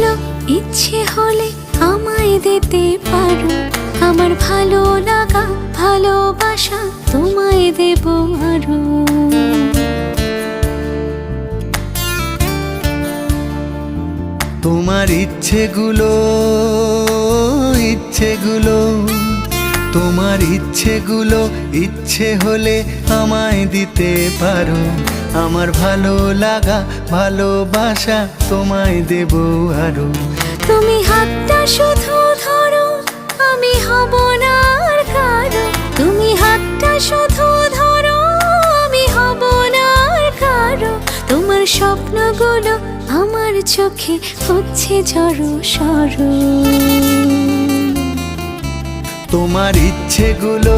গুলো ইচ্ছে হলে আমায় দিতে পারো। আমার ভালো লাগা ভালোবাসা তোমায় দেব আরো। তোমার ইচ্ছেগুলো তোমার ইচ্ছেগুলো ইচ্ছে হলে আমায় দিতে পারো। আমার ভালো লাগা ভালোবাসা তোমায় দেব আরো। তুমি হাতটা শুধু ধরো, আমি হব না আর কারো। তুমি হাতটা শুধু ধরো, আমি হব না আর কারো। তোমার স্বপ্নগুলো আমার চোখে হচ্ছে জড়ো সরো। তোমার ইচ্ছেগুলো